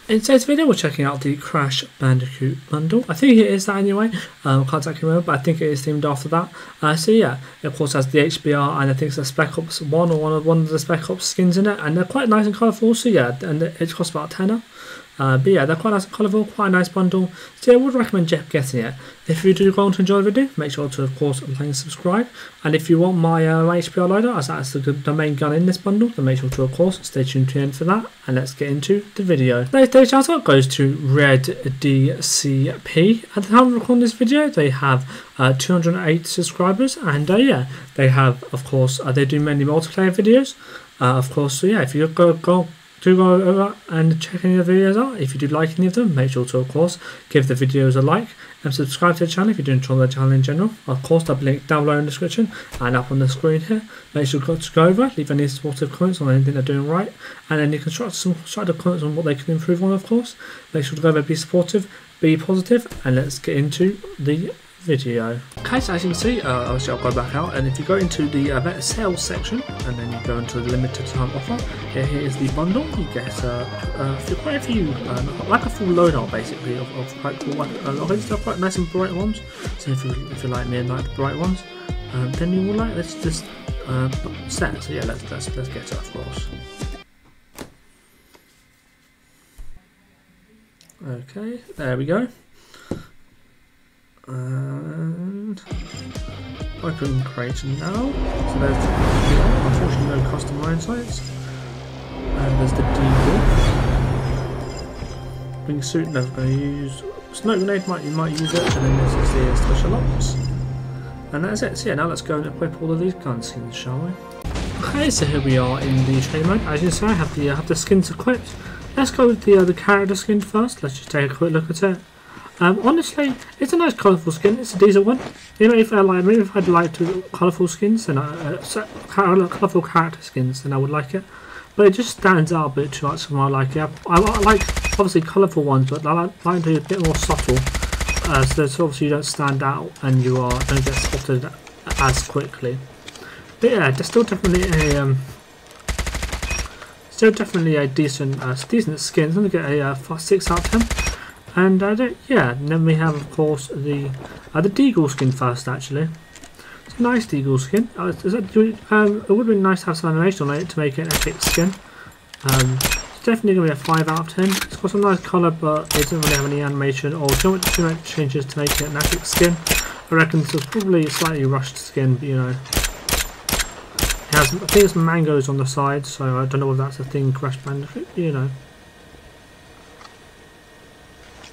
In today's video, we're checking out the Crash Bandicoot bundle. I think it is that anyway. I can't exactly remember, but I think it is themed after that. So yeah, it of course has the HBR and I think it's the Spec Ops 1 or one of the Spec Ops skins in it, and they're quite nice and colourful. So yeah, and it costs about a tenner. But yeah, they're quite nice and colourful, quite a nice bundle. So yeah, I would recommend getting it. If you do go on to enjoy the video, make sure to of course like and subscribe. And if you want my HBR loadout, as that's the main gun in this bundle, then make sure to of course stay tuned to the end for that. And let's get into the video. Today's shout out goes to Red DCP. At the time of recording this video, they have 208 subscribers, and yeah, they have of course they do mainly multiplayer videos. Of course, so yeah, if you go over and check any of the videos out. If you do like any of them, make sure to of course give the videos a like and subscribe to the channel if you do enjoy the channel in general. Of course, there'll be a link down below in the description and up on the screen here. Make sure to go over, leave any supportive comments on anything they're doing right, and any constructive comments on what they can improve on. Of course, make sure to go over, be supportive, be positive, and let's get into the video. Okay, so as you can see, obviously I'll go back out, and if you go into the sales section and then you go into the limited time offer, here is the bundle. You get quite a few, like a full loadout basically of quite cool ones. They're quite nice and bright ones. So if you like me and like the bright ones, then you will like this set. So yeah, let's get it of course. Okay, there we go. And open crate now. So there's unfortunately no custom line sights. And there's the deagle. Wingsuit, never going to use. Smoke grenade, you might use it. And then this is the special ops. And that's it. So yeah, now let's go and equip all of these gun skins, shall we? Okay, so here we are in the trade mode. As you can see, I have the skins equipped. Let's go with the character skin first. Let's just take a quick look at it. Honestly, it's a nice colourful skin. It's a decent one. You know, if I'd like to colourful skins and colourful character skins, then I would like it. But it just stands out a bit too much for my liking. I like obviously colourful ones, but I like to be a bit more subtle, so obviously you don't stand out and you don't get spotted as quickly. But yeah, there's still definitely a decent skin. I'm gonna get a 6 out of 10. And yeah, and then we have of course the deagle skin first. Actually, it's a nice deagle skin. It would be nice to have some animation on it to make it an epic skin. It's definitely going to be a 5 out of 10. It's got some nice colour, but it doesn't really have any animation or too much changes to make it an epic skin. I reckon it's probably a slightly rushed skin, but you know, I think it's mangoes on the side, so I don't know if that's a thing. Crash Bandicoot, you know.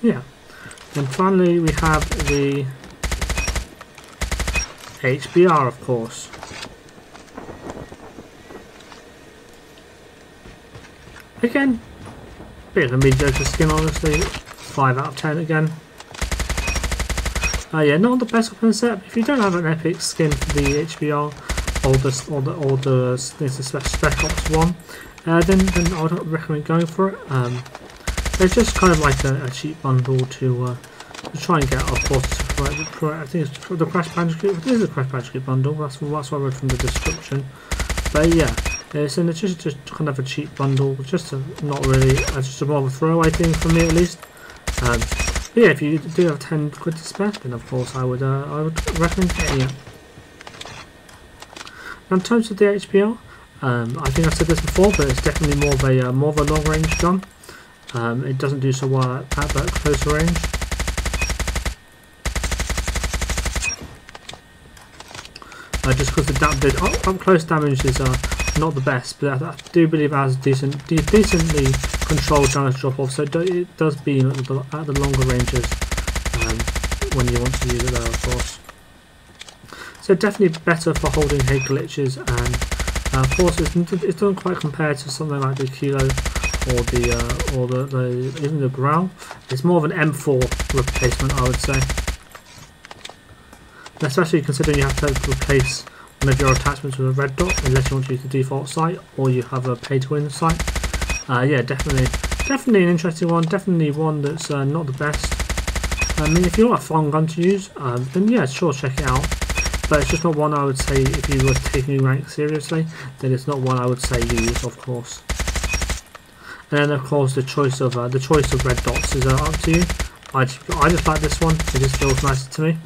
Yeah, and finally we have the HBR, of course. Again, bit of a mediocre skin, honestly. 5 out of 10 again. Yeah, not the best weapon set. If you don't have an epic skin for the HBR or the Spec Ops 1, then I would recommend going for it. It's just kind of like a cheap bundle to try and get, of course, I think it's the Crash Bandicoot. It is a Crash Bandicoot bundle. That's what I read from the description. But yeah, it's just kind of a cheap bundle. Just not really, just a more of a throwaway thing for me at least. But yeah, if you do have 10 quid to spare, then of course I would recommend getting it. Now in terms of the HBR, I think I said this before, but it's definitely more of a long range gun. It doesn't do so well at that closer range. Just because the up close damage is not the best, but I do believe it has decently controlled damage drop off, so it does beam at the longer ranges when you want to use it there, of course. So definitely better for holding head glitches, and of course it doesn't quite compare to something like the Kilo or even the Growl. It's more of an M4 replacement, I would say. Especially considering you have to replace one of your attachments with a red dot, unless you want to use the default sight or you have a pay-to-win sight. Yeah, definitely an interesting one. Definitely one that's not the best. I mean, if you want a fun gun to use, then yeah, sure, check it out. But it's just not one I would say, if you were taking rank seriously, then it's not one I would say use, of course. And then of course the choice of red dots is up to you. I just like this one. It just feels nicer to me.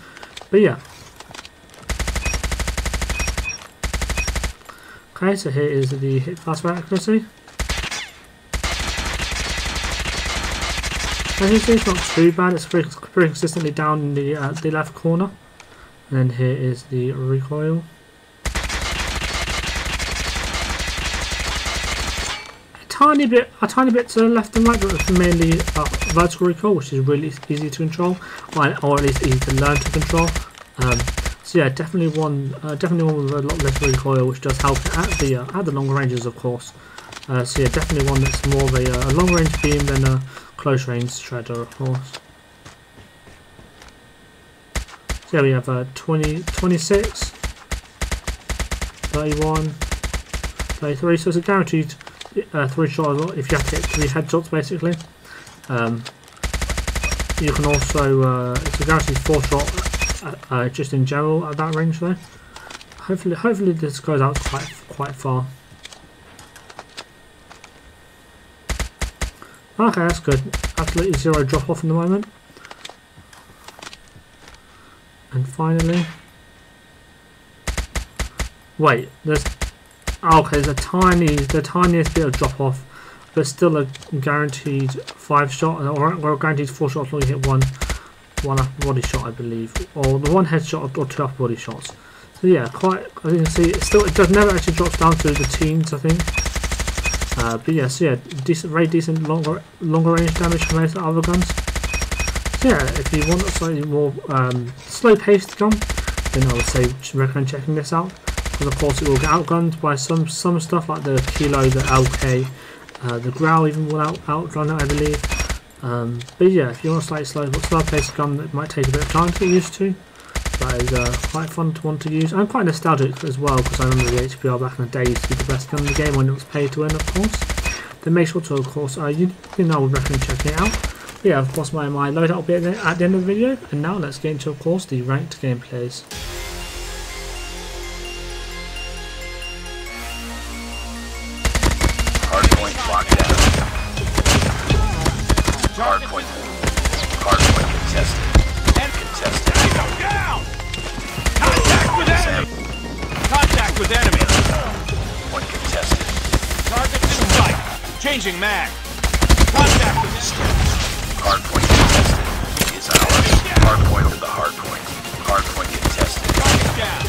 But yeah. Okay, so here is the hit fast accuracy. As you see, it's not too bad. It's pretty consistently down in the left corner. And then here is the recoil. A tiny bit to the left and right, but it's mainly vertical recoil, which is really easy to control, or at least easy to learn to control. So yeah, definitely one with a lot less recoil, which does help at the longer ranges, of course. So yeah, definitely one that's more of a long range beam than a close range shredder, of course. So yeah, we have 20, 26, 31, 33. So it's a guaranteed 3 shot if you have to get 3 headshots, basically. You can also it's a guaranteed 4 shot just in general at that range though. Hopefully this goes out quite far. Okay, that's good. Absolutely 0 drop off in the moment. And finally, wait, there's the tiniest bit of drop off, but still a guaranteed 5 shot or a guaranteed 4 shots when you hit one upper body shot, I believe, or the 1 headshot or 2 upper body shots. So yeah, quite. As you can see, it does never actually drops down to the teens, I think. But yeah, so yeah, very decent longer range damage compared to other guns. So yeah, if you want a slightly more slow paced gun, then I would say recommend checking this out. Because of course it will get outgunned by some stuff like the Kilo, the LK, the Growl even will outrun it, I believe. But yeah, if you want a slightly slow paced gun that might take a bit of time to get used to, that is quite fun to want to use, and quite nostalgic as well, because I remember the HBR back in the day used to be the best gun in the game when it was pay to win, of course. Then make sure to, of course, I would recommend checking it out. But yeah, of course my loadout will be at the end of the video, and now let's get into, of course, the ranked gameplays. Hardpoint locked down. Hardpoint contested. Contested. Down! Contact with enemy! Contact with enemy! Point contested. Targets in sight. Changing mag. Contact with this. Hardpoint contested. Is ours. Hardpoint to the hardpoint. Hardpoint contested. Target down.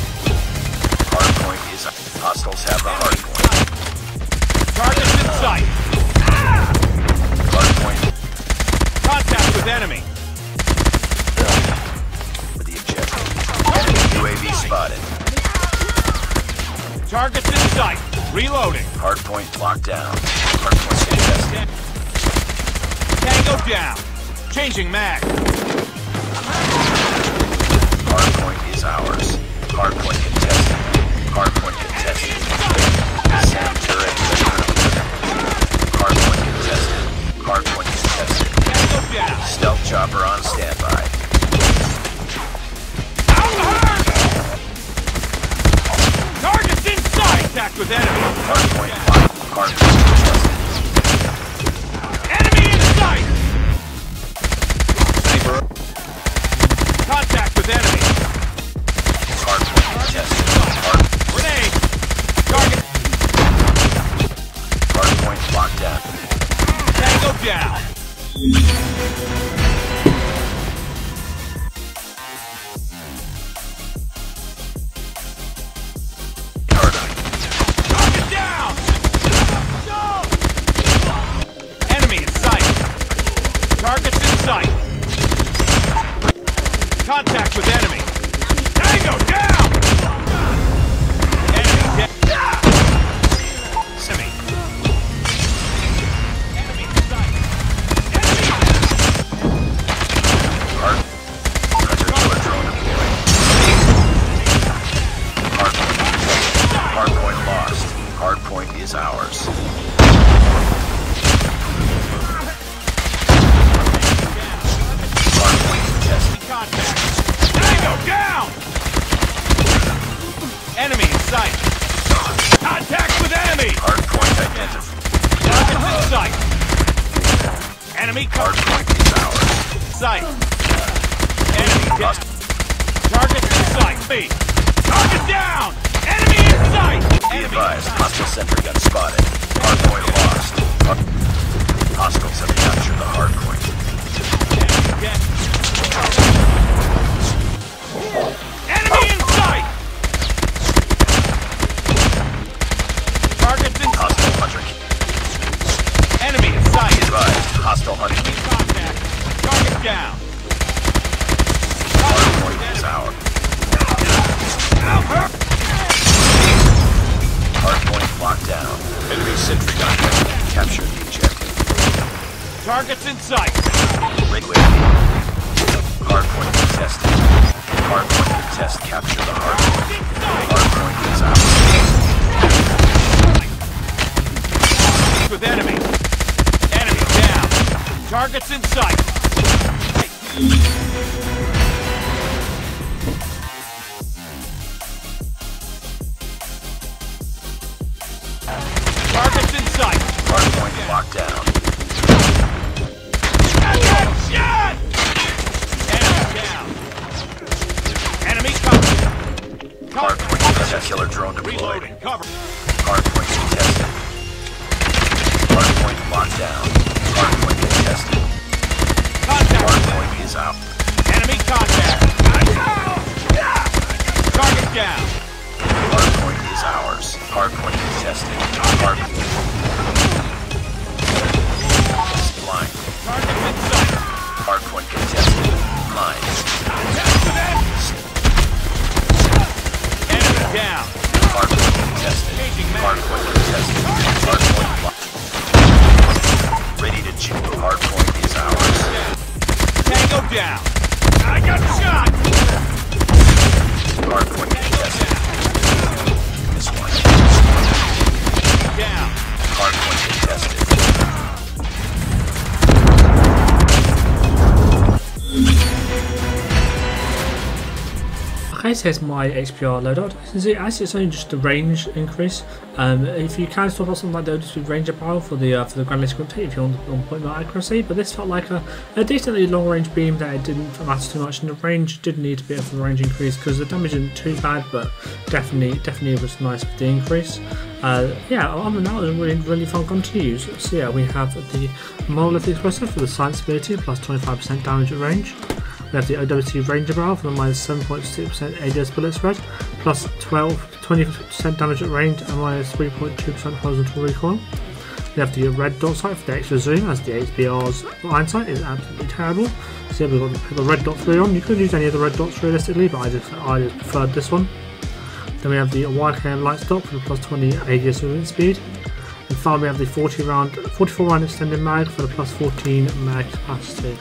Hardpoint is hostiles have the hardpoint. Targets in sight. Hardpoint Contact with enemy. for the objective. Enemy UAV spotted. Targets in sight. Reloading. Hardpoint locked down. Hardpoint contested. Tango down. Changing mag. Hardpoint is ours. Hardpoint contested. Hardpoint contested. Sam turret. Hardpoint contested. Hardpoint contested. Tango down. Stealth chopper on standby. Targets in sight. Contact with enemy. Hardpoint locked. Hardpoint contested. Enemy in sight. Contact with enemy. Hardpoint contested. Grenade. Target. Hardpoint locked down. Tango down. Target down. Enemy in sight. Targets in sight. Contact with enemy. Tango down. Enemy dead. Enemy. Enemy in sight. Enemy. Hunter killer drone deployed. Hardpoint lost. Hardpoint is ours. Hardpoint contested. Contact. Tango Enemy Hardpoint is ours. sight. Enemy down. Target in sight. Me. Target down. Enemy in sight. Be advised, hostile sentry gun spotted. Hardpoint lost. Hostiles have captured the hardpoint. Enemy in sight. Targets in Hostile hunter. enemy in Be sight. advised, hostile hunter. Contact. Target down. Hardpoint is ours. Hardpoint locked down. Enemy sentry gun. Capture the objective. Targets in sight. Liquid. Hardpoint contested. Hardpoint contest. Capture the hardpoint. Hardpoint is ours. With enemy. Enemy down. Targets in sight. Targets in sight. Hardpoint locked down. Shot! Enemy down. Enemy cover. Hardpoint contested. Killer drone deployed. Reloading. Cover. Hardpoint contested. Hardpoint locked down. Hardpoint contested. Contact. Hardpoint is out. Enemy contact. Target down. Hardpoint is ours. Hardpoint contested. Hardpoint. Blind. Targets in sight. Hardpoint contested. Blind. Enemy down. Hardpoint contested. Hardpoint contested. Hardpoint locked. Ready to chew. Hardpoint is ours. Tango down. I got shot. Hardpoint contested. This one. Down. Hardpoint contested. Okay, so here's my HBR loadout. As you can see, actually it's only just the range increase. If you can swap out something like that, just with ranger barrel for the Grand Script if you want on point no accuracy, but this felt like a decently long range beam that it didn't matter too much, and the range did need a bit of a range increase because the damage isn't too bad, but definitely was nice with the increase. Yeah, other than that, it was a really fun gun to use. So yeah, we have the monolithic explosive for the science ability plus 25% damage at range. We have the OWC Ranger Barrel for the minus 7.6% ADS bullet spread, plus 20% damage at range and minus 3.2% horizontal recoil. We have the red dot sight for the extra zoom, as the HBR's iron sight is absolutely terrible. So yeah, we've got the red dot 3 on. You could use any of the red dots realistically, but I just preferred this one. Then we have the YKM light stock for the plus 20 ADS movement speed. And finally we have the 44 round extended mag for the plus 14 mag capacity.